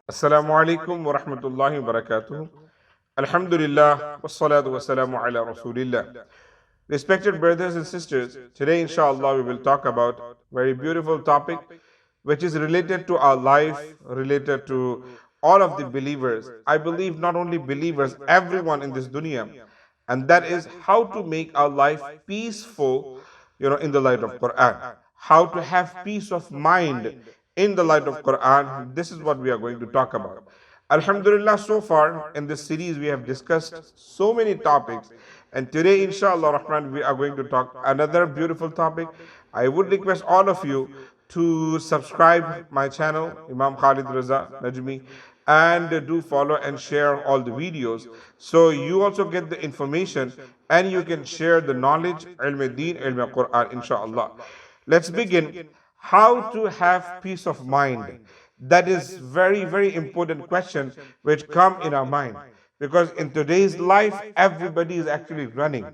Assalamu alaikum wa rahmatullahi wa barakatuh. Alhamdulillah, wassalatu wassalamu ala rasulillah. Respected brothers and sisters, today inshallah we will talk about a very beautiful topic which is related to our life, related to all of the believers. I believe not only believers, everyone in this dunya, and that is how to make our life peaceful, in the light of Quran. How to have peace of mind in the light of Quran. This is what we are going to talk about. Alhamdulillah, so far in this series we have discussed so many topics, and today inshallah Rahman we are going to talk another beautiful topic. I would request all of you to subscribe my channel Imam Khalid Raza Najmi, and do follow and share all the videos so you also get the information and you can share the knowledge, ilm deen, ilm Quran, inshallah. Let's begin. How to have peace of mind? That is very, very important question which come in our mind, because in today's life everybody is actually running,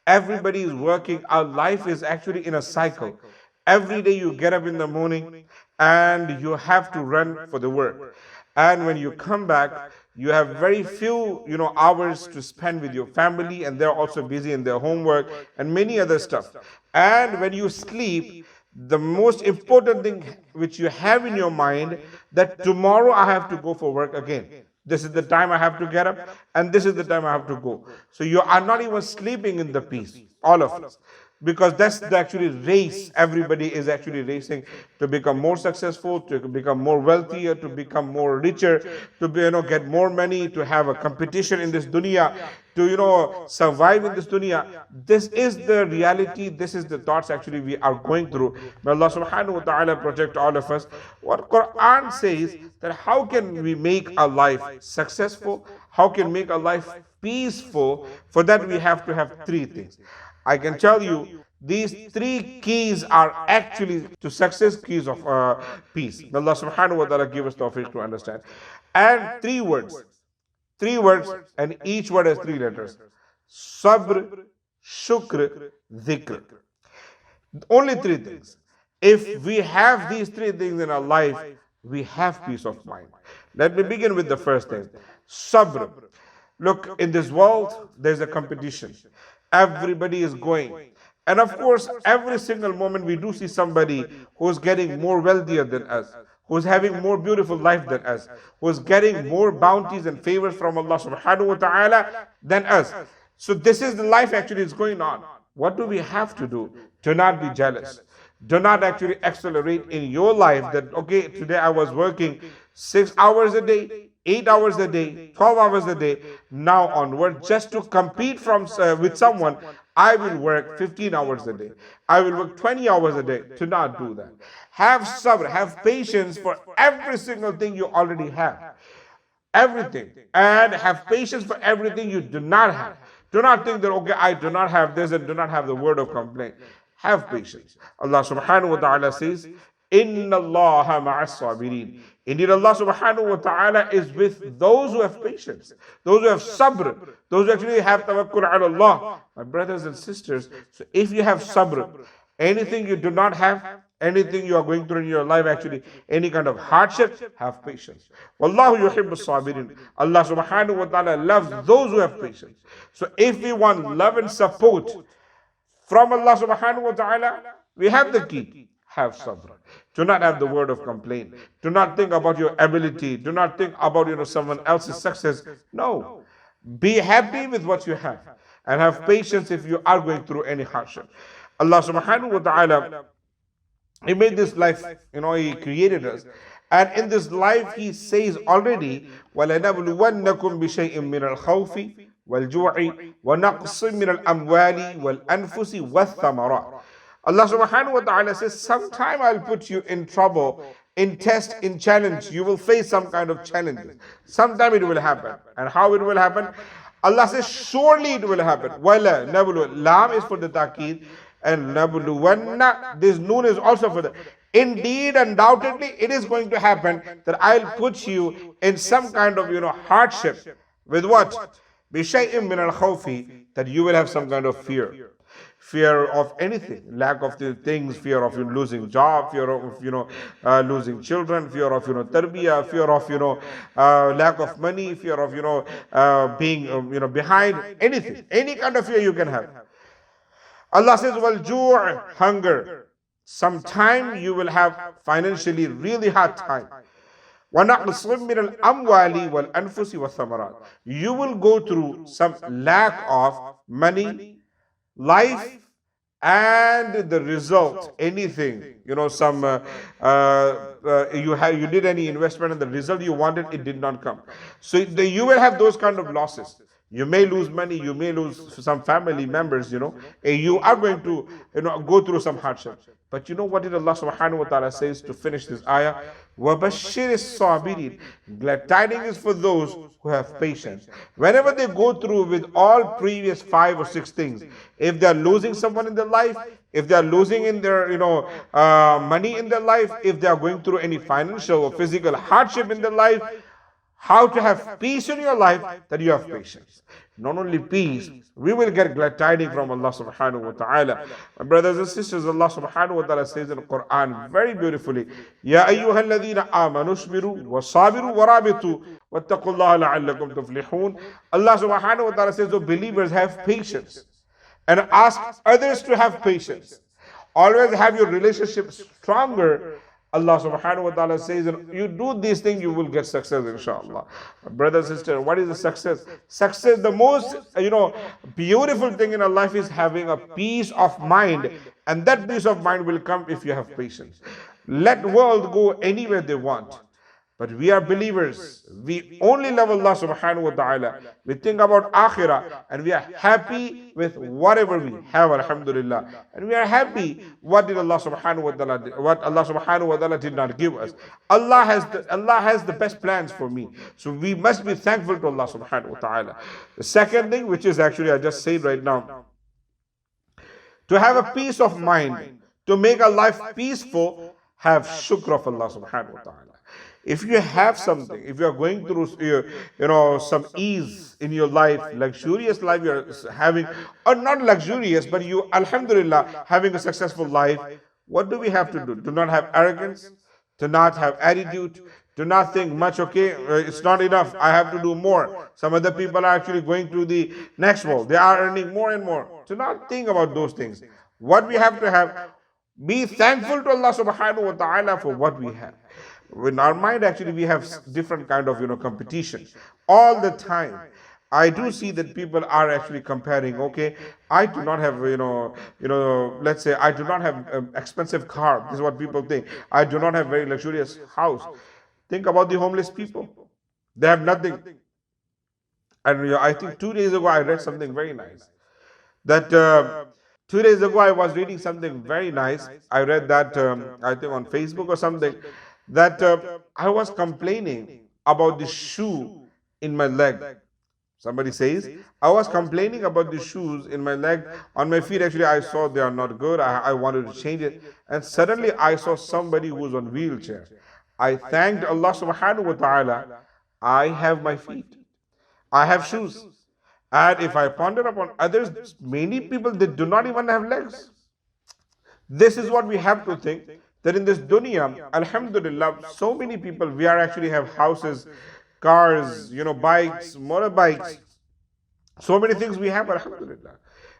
everybody is working. Our life is actually in a cycle. Every day you get up in the morning and you have to run for the work, and when you come back you have very few hours to spend with your family, and they're also busy in their homework and many other stuff. And when you sleep, the most important thing which you have in your mind, that tomorrow I have to go for work again. This is the time I have to get up, and this is the time I have to go. So you are not even sleeping in the peace, all of us, because that's the actually race. Everybody is actually racing to become more successful, to become more wealthier, to become more richer, to be, get more money, to have a competition in this dunya, to survive in this dunya. This is the reality. This is the thoughts actually we are going through. May Allah subhanahu wa ta'ala protect all of us. What Quran says, that how can we make our life successful, how can make our life peaceful? For that we have to have three things. I can tell you these three keys are actually to success, keys of peace. May Allah subhanahu wa ta'ala give us tawfiq to understand. And three words, and each word has three letters: sabr, shukr, dhikr. Only three things. If we have these three things in our life, we have peace of mind. Let me begin with the first thing: sabr. Look, in this world there's a competition. Everybody is going, and of course every single moment we do see somebody who's getting more wealthier than us, who's having more beautiful life than us, who's getting more bounties and favors from Allah subhanahu wa ta'ala than us. So this is the life actually is going on. What do we have to do? Do not be jealous. Do not actually accelerate in your life that, okay, today I was working 6 hours a day, 8 hours a day, 12 hours a day. Now onward, just to compete with someone, I will work 15 hours a day. I will work 20 hours a day. Do not do that. Have sabr, have patience for every single thing you already have. Everything. And have patience for everything you do not have. Do not think that, okay, I do not have this and do not have the word of complaint. Have patience. Allah subhanahu wa ta'ala says, Inna Allaha ma'as sabirin. Indeed, Allah subhanahu wa ta'ala is with those who have patience, those who have sabr, those who actually have tawakkul ala Allah. My brothers and sisters, so if you have sabr, anything you do not have, anything you are going through in your life, actually, any kind of hardship, have patience. Wallahu yuhibbu sabirin. Allah subhanahu wa ta'ala loves those who have patience. So if we want love and support from Allah subhanahu wa ta'ala, we have the key. Have sabr. Do not have the word of complaint. Do not think about your ability. Do not think about someone else's success. No. Be happy with what you have, and have patience if you are going through any hardship. Allah subhanahu wa ta'ala, He made this life, He created us. And in this life He says already, وَلَنَبْلُوَنَّكُمْ بِشَيْءٍ مِّنَ الْخَوْفِ وَالْجُوعِ وَنَقْصٍ مِّنَ الْأَمْوَالِ وَالْأَنفُسِ وَالثَّمَرَاتِ. Allah subhanahu wa ta'ala says, sometime I'll put you in trouble, in test, in challenge. You will face some kind of challenges. Sometime it will happen. And how it will happen? Allah says, surely it will happen. Wala nablu. Lam is for the ta'keed, and nabluwanna, this noon is also for the. Indeed, undoubtedly, it is going to happen that I'll put you in some kind of hardship. With what? Bishay'im min al-khawfi, that you will have some kind of fear. fear of anything, lack of the things, fear of losing job, fear of losing children, fear of tarbiyah, fear of lack of money, fear of being behind, anything, any kind of fear you can have. Allah says, "Wal ju', hunger. Sometime you will have financially really hard time. وَنَقْصٍ مِّنَ الْأَمْوَالِ وَالْأَنفُسِ وَالثَّمَرَاتِ." You will go through some lack of money, life, and the result, anything, some you did any investment and the result you wanted, it did not come. So you will have those kind of losses. You may lose money, you may lose some family members, and you are going to go through some hardship. But you know what did Allah subhanahu wa ta'ala says to finish this ayah? وَبَشِّرِ الصَّابِرِينَ. Glad tidings is for those who have patience. Whenever they go through with all previous 5 or 6 things, if they are losing someone in their life, if they are losing in their money in their life, if they are going through any financial or physical hardship in their life, how to have peace in your life, that you have patience. Not only peace, we will get glad tidings from Allah subhanahu wa ta'ala. My brothers and sisters, Allah subhanahu wa ta'ala says in the Quran very beautifully, Ya ayyuha alladhina amanu shbiru wa sabiru wa rabitu wattaqullaha la'allakum tuflihun. Allah subhanahu wa ta'ala says, "O believers, have patience and ask others to have patience. Always have your relationship stronger." Allah subhanahu wa ta'ala says, you do these things, you will get success, inshallah. Brothers and sisters, what is the success? Success, the most, beautiful thing in our life is having a peace of mind. And that peace of mind will come if you have patience. Let world go anywhere they want. But we are believers. We only love Allah subhanahu wa ta'ala. We think about akhirah and we are happy with whatever we have, alhamdulillah. And we are happy what Allah subhanahu wa ta'ala did not give us. Allah has the best plans for me. So we must be thankful to Allah subhanahu wa ta'ala. The second thing, which is actually I just said right now, to have a peace of mind, to make our life peaceful, have shukr of Allah subhanahu wa ta'ala. If you have something, if you are going through some ease in your life, luxurious life you are having, or not luxurious, but you, alhamdulillah, having a successful life, what do we have to do? Do not have arrogance, to not have attitude, to not think much, okay, it's not enough, I have to do more. Some other people are actually going to the next world, they are earning more and more. To not think about those things. What we have to have, be thankful to Allah subhanahu wa ta'ala for what we have. In our mind, actually, we have different kind of competition all the time. I do see that people are actually comparing. Okay, I do not have let's say I do not have an expensive car. This is what people think. I do not have very luxurious house. Think about the homeless people. They have nothing. And I think 2 days ago I read something very nice. That 2 days ago I was reading something very nice. I read that I think on Facebook or something, that I was complaining about the shoe in my leg. Somebody says, I was complaining about the shoes in my leg. On my feet, actually, I saw they are not good. I wanted to change it. And suddenly, I saw somebody who was on wheelchair. I thanked Allah subhanahu wa ta'ala. I have my feet. I have shoes. And if I ponder upon others, many people, they do not even have legs. This is what we have to think. That in this dunya, alhamdulillah, so many people, we are actually have houses, cars, bikes, motorbikes, so many things we have, alhamdulillah.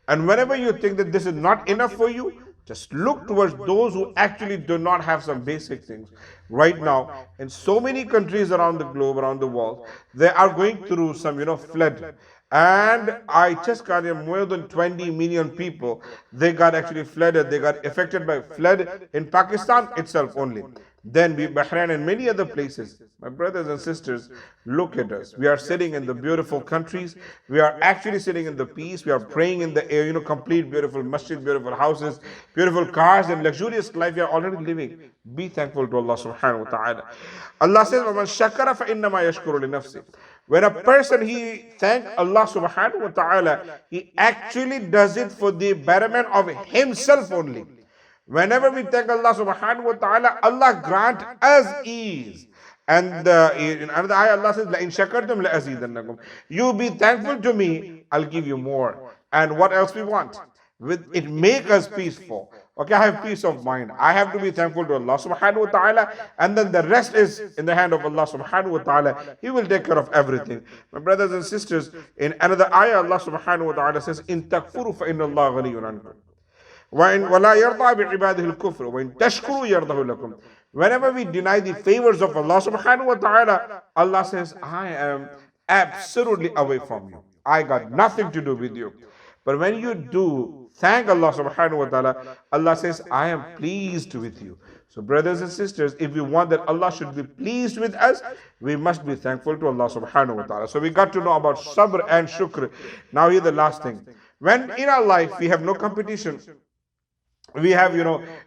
And whenever you think that this is not enough for you, just look towards those who actually do not have some basic things. Right now, in so many countries around the globe, around the world, they are going through some, flood. And I just got more than 20 million people, they got actually flooded, they got affected by flood in Pakistan itself only. Then Bahrain and many other places. My brothers and sisters, look at us. We are sitting in the beautiful countries. We are actually sitting in the peace. We are praying in the air, complete beautiful masjid, beautiful houses, beautiful cars, and luxurious life we are already living. Be thankful to Allah subhanahu wa ta'ala. Allah says, وَمَنْ شَكَرَ فَإِنَّمَا يَشْكُرُ لِنَفْسِهِ. When a person, he thank Allah subhanahu wa ta'ala, he actually does it for the betterment of himself only. Whenever we thank Allah subhanahu wa ta'ala, Allah grant us ease. And in another ayah, Allah says, لَإِن شَكَرْتُمْ لَأَزِيدَنَّكُمْ. You be thankful to me, I'll give you more. And what else we want? with it make us peaceful. Okay, I have peace of mind. I have to be thankful to Allah subhanahu wa ta'ala, and then the rest is in the hand of Allah subhanahu wa ta'ala. He will take care of everything. My brothers and sisters, in another ayah, Allah subhanahu wa ta'ala says, In takfuru fa inna Allah ghaniyun ankum. وَلَا يَرْضَى بِعِبَادِهِ الْكُفْرِ وَإِن تَشْكُرُوا يَرْضَهُ لَكُمْ. Whenever we deny the favors of Allah subhanahu wa ta'ala, Allah says, I am absolutely away from you. I got nothing to do with you. But when you do thank Allah subhanahu wa ta'ala, Allah says, I am pleased with you. So brothers and sisters, if we want that Allah should be pleased with us, we must be thankful to Allah subhanahu wa ta'ala. So we got to know about sabr and shukr. Now here the last thing. When in our life we have no competition, we have,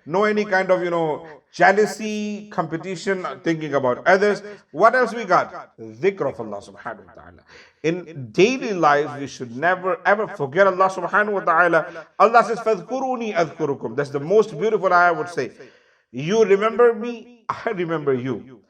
no any kind of, jealousy, competition, thinking about others. What else we got? Dhikr of Allah subhanahu wa ta'ala. In daily life, we should never ever forget Allah subhanahu wa ta'ala. Allah says, فَاذْكُرُونِي أَذْكُرُكُمْ. That's the most beautiful ayah I would say. You remember me, I remember you.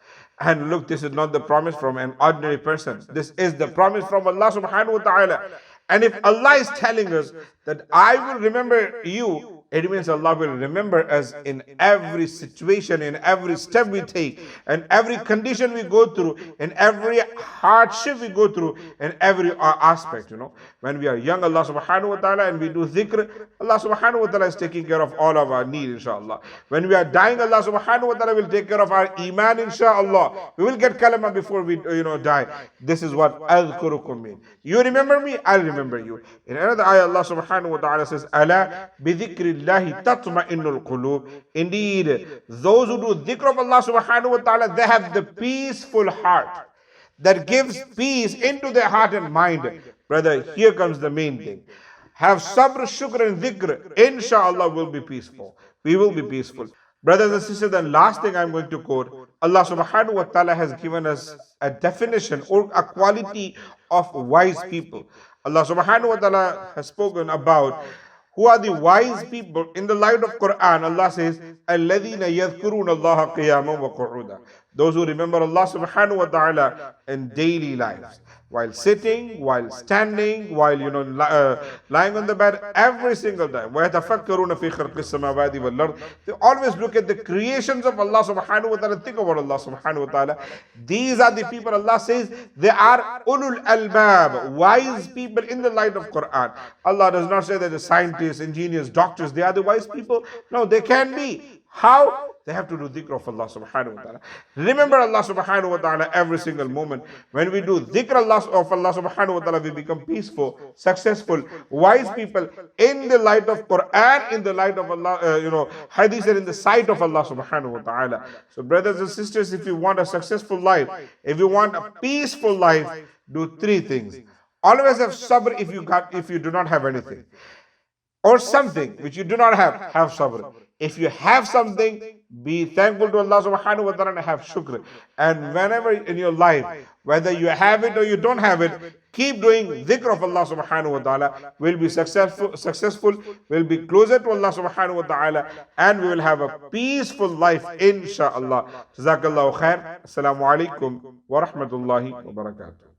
And look, this is not the promise from an ordinary person. This is the promise from Allah subhanahu wa ta'ala. And if Allah is telling us that I will remember you, it means Allah will remember us in every situation, in every step we take, and every condition we go through, in every hardship we go through, in every aspect, When we are young, Allah subhanahu wa ta'ala, and we do dhikr, Allah subhanahu wa ta'ala is taking care of all of our needs, inshallah. When we are dying, Allah subhanahu wa ta'ala will take care of our iman, inshallah. We will get kalama before we, die. This is what adhkurukum means. You remember me, I'll remember you. In another ayah, Allah subhanahu wa ta'ala says, Ala bidhikri tatma'innul qulub. Indeed, those who do dhikr of Allah subhanahu wa ta'ala, they have the peaceful heart that gives peace into their heart and mind. Brother, here comes the main thing. Have sabr, shukr and dhikr. Inshallah will be peaceful. We will be peaceful. Brothers and sisters, the last thing I'm going to quote, Allah subhanahu wa ta'ala has given us a definition or a quality of wise people. Allah subhanahu wa ta'ala has spoken about who are the wise people in the light of Quran. Allah says, الَّذِينَ يَذْكُرُونَ اللَّهَ قِيَامًا وَقُعُودًا. Those who remember Allah subhanahu wa ta'ala in daily lives. While sitting, while standing, while lying on the bed, every single time. وَيَتَفَكَّرُونَ فِي خَلْقِ السَّمَاوَاتِ وَالْأَرْضِ. They always look at the creations of Allah subhanahu wa ta'ala, think about Allah subhanahu wa ta'ala. These are the people, Allah says, they are ulul albab, wise people in the light of Quran. Allah does not say that the scientists, engineers, doctors, they are the wise people. No, they can be. How? They have to do dhikr of Allah subhanahu wa ta'ala. Remember Allah subhanahu wa ta'ala every single moment. When we do dhikr of Allah subhanahu wa ta'ala, we become peaceful, successful, wise people in the light of Quran, in the light of Allah, hadith, and in the sight of Allah subhanahu wa ta'ala. So brothers and sisters, if you want a successful life, if you want a peaceful life, do three things. Always have sabr if you do not have anything. Or something which you do not have sabr. If you have something, be thankful to Allah subhanahu wa ta'ala and have shukr. And whenever in your life, whether you have it or you don't have it, keep doing dhikr of Allah subhanahu wa ta'ala. We'll be successful, we'll be closer to Allah subhanahu wa ta'ala, and we will have a peaceful life, inshaAllah. Jazakallahu khair. Assalamu alaikum wa rahmatullahi wa barakatuh.